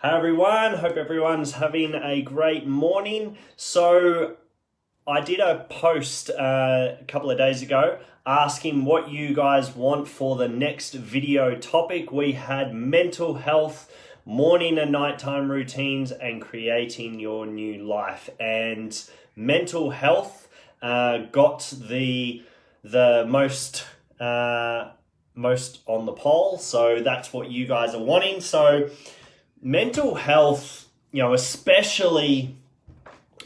Hi everyone, hope everyone's having a great morning. So I did a post a couple of days ago asking what you guys want for the next video topic. We had mental health, morning and nighttime routines, and creating your new life. And mental health got the most on the poll, so that's what you guys are wanting. So mental health, especially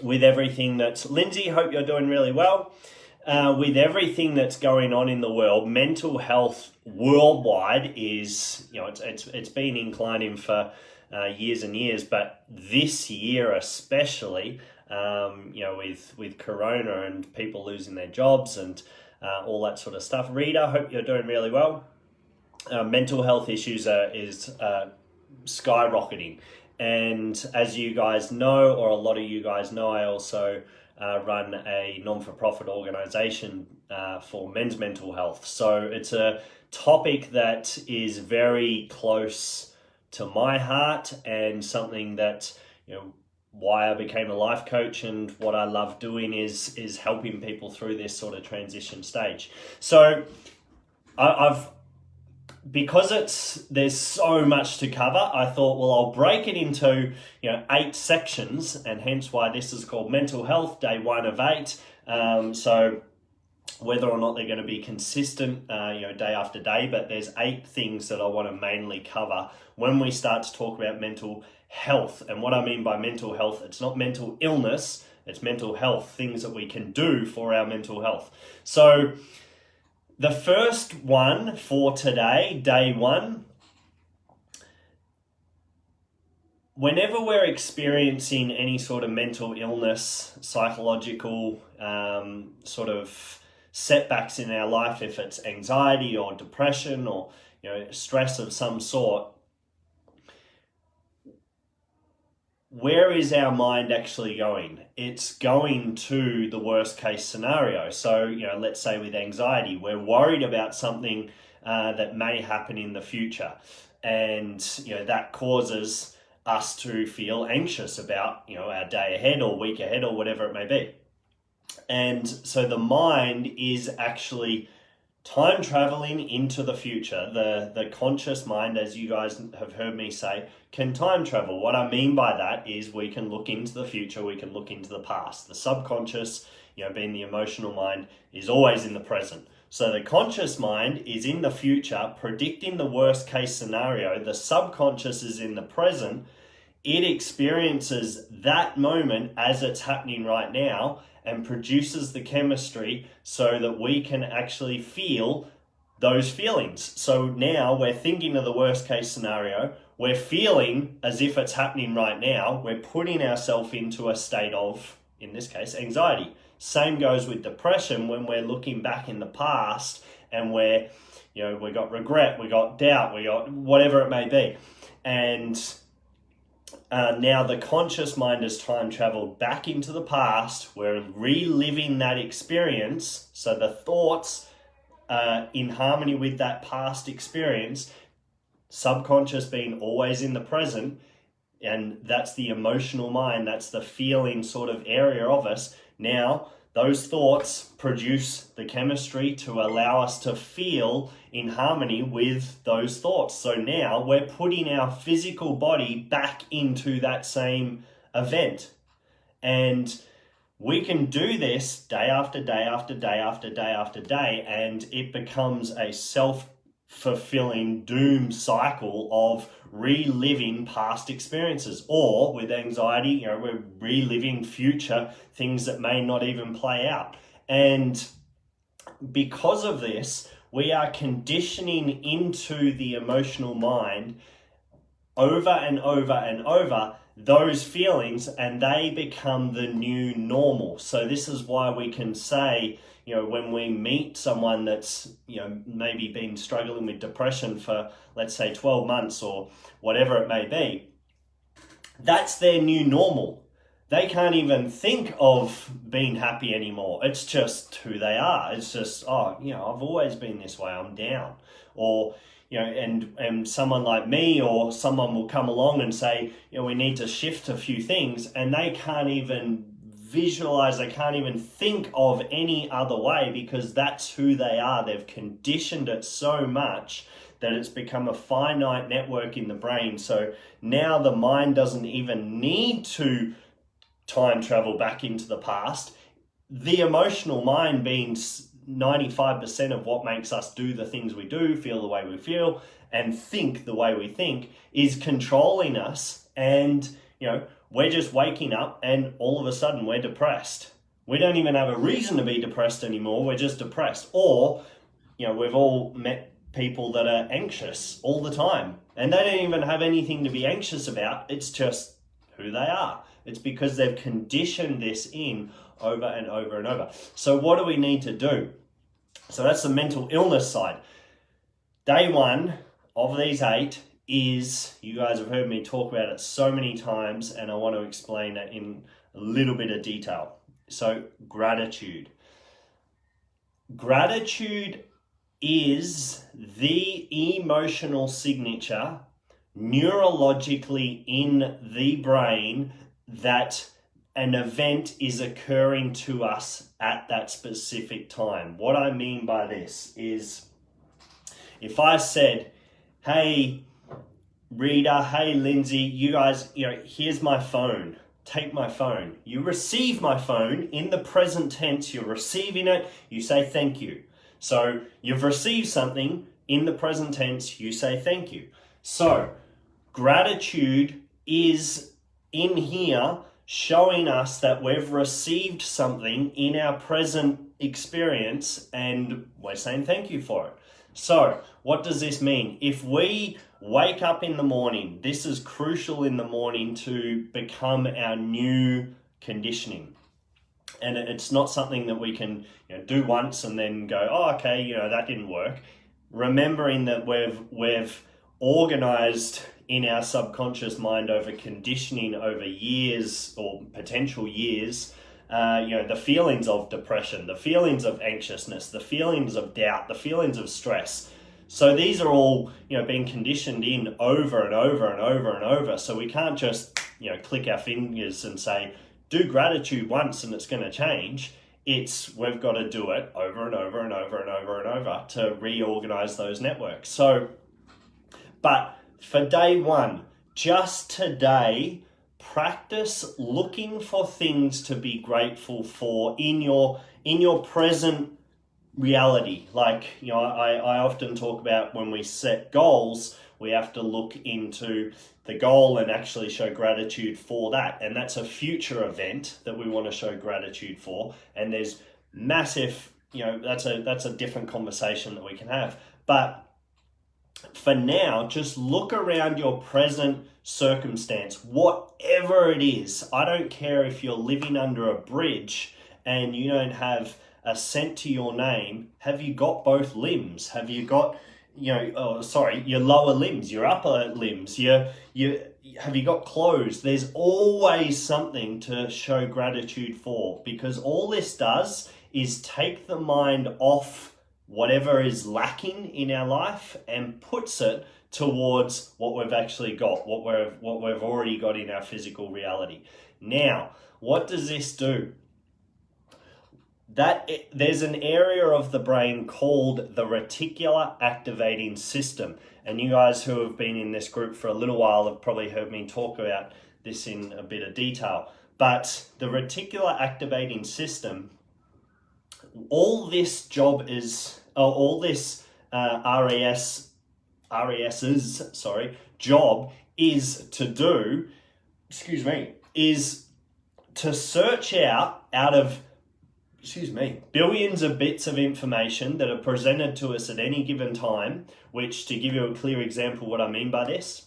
with everything that's, Lindsay, hope you're doing really well. With everything that's going on in the world, mental health worldwide is, it's been inclining for years and years, but this year especially, with Corona and people losing their jobs and all that sort of stuff. Rita, hope you're doing really well. Mental health issues is skyrocketing, and as you guys know, or a lot of you guys know, I also run a non-for-profit organization for men's mental health. So it's a topic that is very close to my heart, and something that, why I became a life coach, and what I love doing is helping people through this sort of transition stage. So because there's so much to cover, I thought, well, I'll break it into 8 sections, and hence why this is called Mental Health Day 1 of 8. So whether or not they're going to be consistent, day after day, but there's 8 things that I want to mainly cover when we start to talk about mental health. And what I mean by mental health, it's not mental illness, it's mental health, things that we can do for our mental health. So the first one for today, day 1, whenever we're experiencing any sort of mental illness, psychological sort of setbacks in our life, if it's anxiety or depression or stress of some sort, where is our mind actually going? It's going to the worst case scenario. So, let's say with anxiety, we're worried about something that may happen in the future. And, that causes us to feel anxious about, our day ahead or week ahead or whatever it may be. And so the mind is actually time traveling into the future. The conscious mind, as you guys have heard me say, can time travel. What I mean by that is we can look into the future, we can look into the past. The subconscious, being the emotional mind, is always in the present. So the conscious mind is in the future, predicting the worst case scenario. The subconscious is in the present. It experiences that moment as it's happening right now and produces the chemistry so that we can actually feel those feelings. So now we're thinking of the worst case scenario, we're feeling as if it's happening right now, we're putting ourselves into a state of, in this case, anxiety. Same goes with depression when we're looking back in the past and we got regret, we got doubt, we got whatever it may be. And now the conscious mind has time traveled back into the past. We're reliving that experience. So the thoughts in harmony with that past experience, subconscious being always in the present, and that's the emotional mind, that's the feeling sort of area of us. Now those thoughts produce the chemistry to allow us to feel in harmony with those thoughts. So now we're putting our physical body back into that same event. And we can do this day after day after day after day after day, and it becomes a self-fulfilling doom cycle of reliving past experiences. Or with anxiety, we're reliving future things that may not even play out. And because of this, we are conditioning into the emotional mind over and over and over those feelings, and they become the new normal. So this is why we can say, when we meet someone that's, maybe been struggling with depression for, let's say, 12 months or whatever it may be, that's their new normal. they can't even think of being happy anymore. It's just who they are. It's just, oh, I've always been this way, I'm down. Or, and someone like me or someone will come along and say, we need to shift a few things, and they can't even visualize, they can't even think of any other way, because that's who they are. They've conditioned it so much that it's become a finite network in the brain. So now the mind doesn't even need to time travel back into the past. The emotional mind, being 95% of what makes us do the things we do, feel the way we feel, and think the way we think, is controlling us. And we're just waking up and all of a sudden we're depressed. We don't even have a reason to be depressed anymore. We're just depressed. Or, we've all met people that are anxious all the time, and they don't even have anything to be anxious about. It's just who they are. It's because they've conditioned this in over and over and over. So what do we need to do? So that's the mental illness side. Day one of these 8 is, you guys have heard me talk about it so many times, and I want to explain it in a little bit of detail. So gratitude. Gratitude is the emotional signature neurologically in the brain that an event is occurring to us at that specific time. What I mean by this is, if I said, hey, Rita, hey, Lindsay, you guys, here's my phone. Take my phone. You receive my phone in the present tense. You're receiving it. You say thank you. So you've received something in the present tense. You say thank you. So gratitude is in here showing us that we've received something in our present experience and we're saying thank you for it. So what does this mean? If we wake up in the morning, this is crucial in the morning to become our new conditioning. And it's not something that we can do once and then go, oh, okay, that didn't work. Remembering that we've organized in our subconscious mind over conditioning over years or potential years, the feelings of depression, the feelings of anxiousness, the feelings of doubt, the feelings of stress. So these are all, being conditioned in over and over and over and over. So we can't just, click our fingers and say, do gratitude once and it's going to change. We've got to do it over and over and over and over and over to reorganize those networks. So, but for day one, just today, practice looking for things to be grateful for in your present reality. Like, I often talk about when we set goals, we have to look into the goal and actually show gratitude for that. And that's a future event that we want to show gratitude for. And there's massive, that's a different conversation that we can have. But for now, just look around your present circumstance, whatever it is. I don't care if you're living under a bridge and you don't have a cent to your name. Have you got both limbs? Have you got, your lower limbs, your upper limbs? Have you got clothes? There's always something to show gratitude for, because all this does is take the mind off whatever is lacking in our life and puts it towards what we've actually got, what we've already got in our physical reality. Now, what does this do? There's an area of the brain called the reticular activating system. And you guys who have been in this group for a little while have probably heard me talk about this in a bit of detail. But the reticular activating system, all this job is, RAS's job is to do, is to search out of billions of bits of information that are presented to us at any given time, which, to give you a clear example what I mean by this,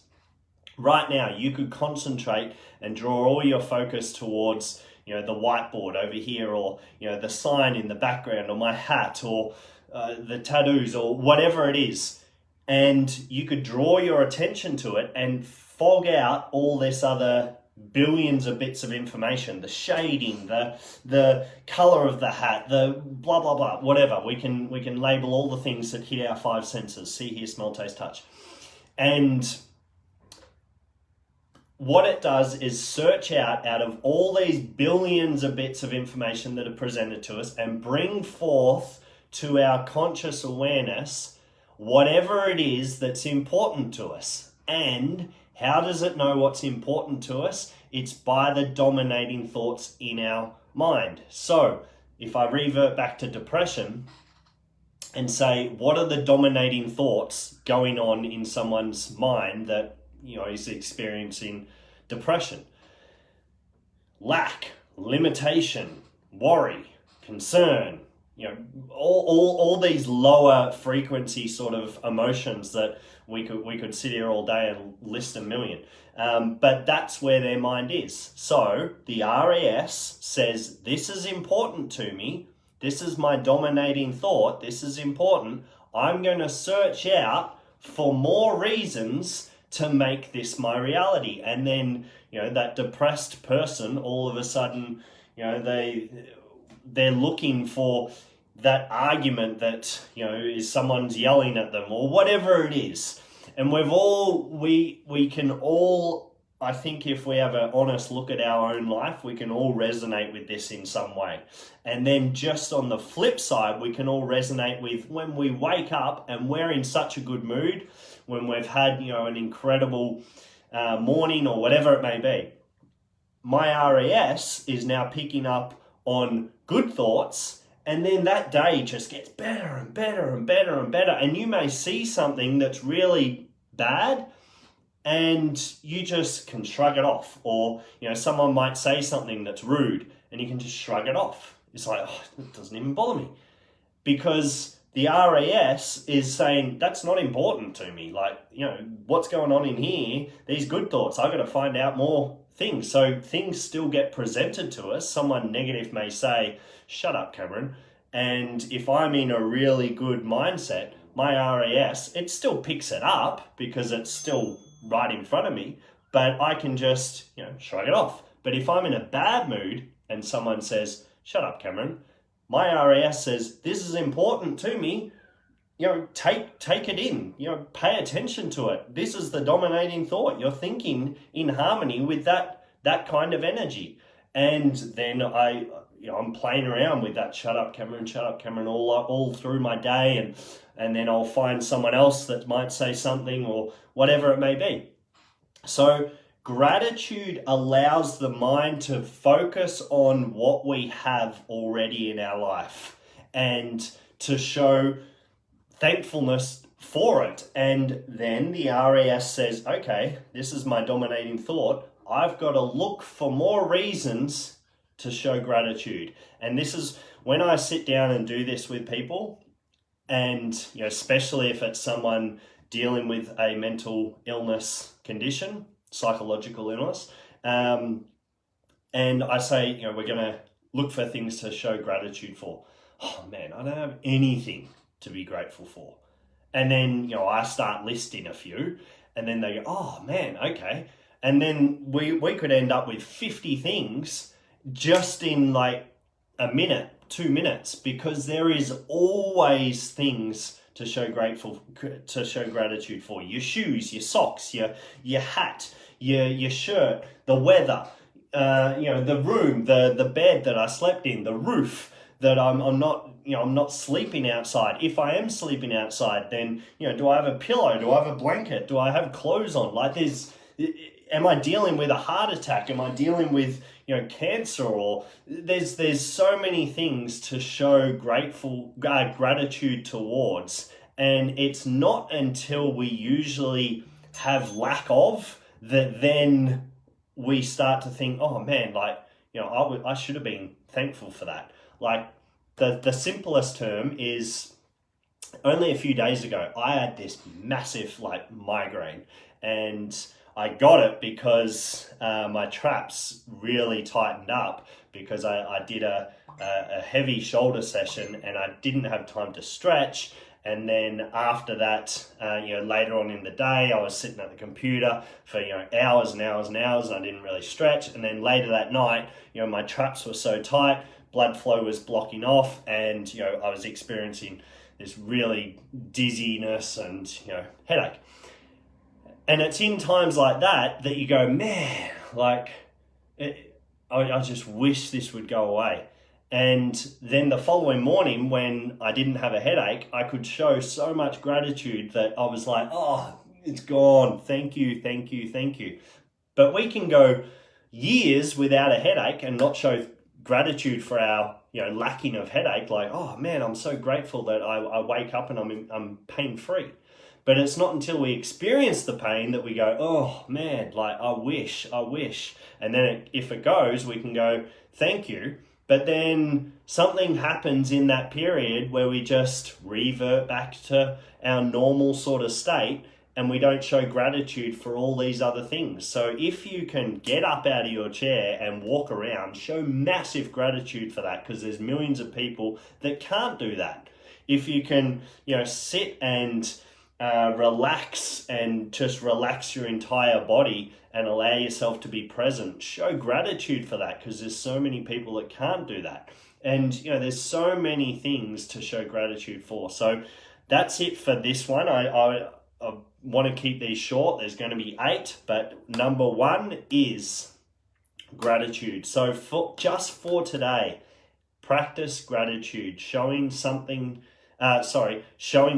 right now you could concentrate and draw all your focus towards the whiteboard over here, or the sign in the background, or my hat, or the tattoos, or whatever it is, and you could draw your attention to it and fog out all this other billions of bits of information, the shading, the color of the hat, the blah blah blah, whatever. We can label all the things that hit our five senses: see, hear, smell, taste, touch. And what it does is search out of all these billions of bits of information that are presented to us and bring forth to our conscious awareness whatever it is that's important to us. And how does it know what's important to us? It's by the dominating thoughts in our mind. So if I revert back to depression and say, what are the dominating thoughts going on in someone's mind that is experiencing depression? Lack, limitation, worry, concern, all these lower frequency sort of emotions that we could sit here all day and list a million. But that's where their mind is. So the RAS says, this is important to me. This is my dominating thought. This is important. I'm going to search out for more reasons to make this my reality. And then, that depressed person, all of a sudden, they're looking for that argument that, is someone's yelling at them or whatever it is. And we can all, I think if we have an honest look at our own life, we can all resonate with this in some way. And then just on the flip side, we can all resonate with when we wake up and we're in such a good mood, when we've had, an incredible morning or whatever it may be. My RAS is now picking up on good thoughts, and then that day just gets better and better and better and better. And you may see something that's really bad and you just can shrug it off. Or, someone might say something that's rude and you can just shrug it off. It's like, it doesn't even bother me. Because the RAS is saying, that's not important to me. Like, what's going on in here? These good thoughts, I've got to find out more things. So things still get presented to us. Someone negative may say, shut up, Cameron. And if I'm in a really good mindset, my RAS, it still picks it up because it's still right in front of me, but I can just, shrug it off. But if I'm in a bad mood and someone says, shut up, Cameron, my RAS says, this is important to me, take it in, pay attention to it. This is the dominating thought. You're thinking in harmony with that kind of energy. And then I'm playing around with that shut up Cameron all through my day, and then I'll find someone else that might say something or whatever it may be. So gratitude allows the mind to focus on what we have already in our life and to show thankfulness for it. And then the RAS says, okay, this is my dominating thought. I've got to look for more reasons to show gratitude. And this is when I sit down and do this with people, and especially if it's someone dealing with a mental illness condition, psychological illness, and I say, we're going to look for things to show gratitude for. Oh man, I don't have anything to be grateful for. And then, I start listing a few, and then they go, oh man, okay. And then we could end up with 50 things just in like a minute, 2 minutes, because there is always things to show gratitude for. Your shoes, your socks, your hat, your shirt, the weather, the room, the bed that I slept in, the roof, that I'm not sleeping outside. If I am sleeping outside, then do I have a pillow? Do I have a blanket? Do I have clothes on? Like am I dealing with a heart attack? Am I dealing with cancer? Or there's so many things to show gratitude towards, and it's not until we usually have lack of that then we start to think, oh man, like I should have been thankful for that. Like the simplest term is, only a few days ago I had this massive migraine, and I got it because my traps really tightened up because I did a heavy shoulder session and I didn't have time to stretch, And then after that, later on in the day, I was sitting at the computer for, hours and hours and hours, and I didn't really stretch. And then later that night, my traps were so tight, blood flow was blocking off, and, I was experiencing this really dizziness and, headache. And it's in times like that that you go, man, I just wish this would go away. And then the following morning, when I didn't have a headache, I could show so much gratitude that I was like, oh, it's gone. Thank you, thank you, thank you. But we can go years without a headache and not show gratitude for our lacking of headache. Like, oh man, I'm so grateful that I wake up and I'm pain-free. But it's not until we experience the pain that we go, oh man, I wish. And then if it goes, we can go, thank you. But then something happens in that period where we just revert back to our normal sort of state, and we don't show gratitude for all these other things. So if you can get up out of your chair and walk around, show massive gratitude for that, because there's millions of people that can't do that. If you can, sit and relax and just relax your entire body and allow yourself to be present, show gratitude for that, because there's so many people that can't do that. And there's so many things to show gratitude for. So that's it for this one. I want to keep these short. There's going to be 8, but number 1 is gratitude. So for today, practice gratitude, showing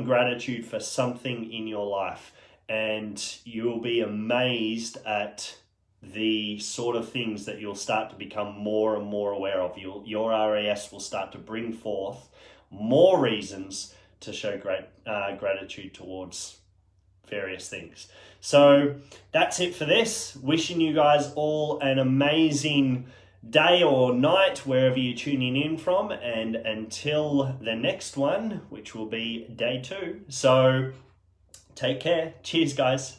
gratitude for something in your life, and you'll be amazed at the sort of things that you'll start to become more and more aware of. Your RAS will start to bring forth more reasons to show gratitude towards various things. So that's it for this. Wishing you guys all an amazing day or night, wherever you're tuning in from, and until the next one, which will be day 2. So take care. Cheers, guys.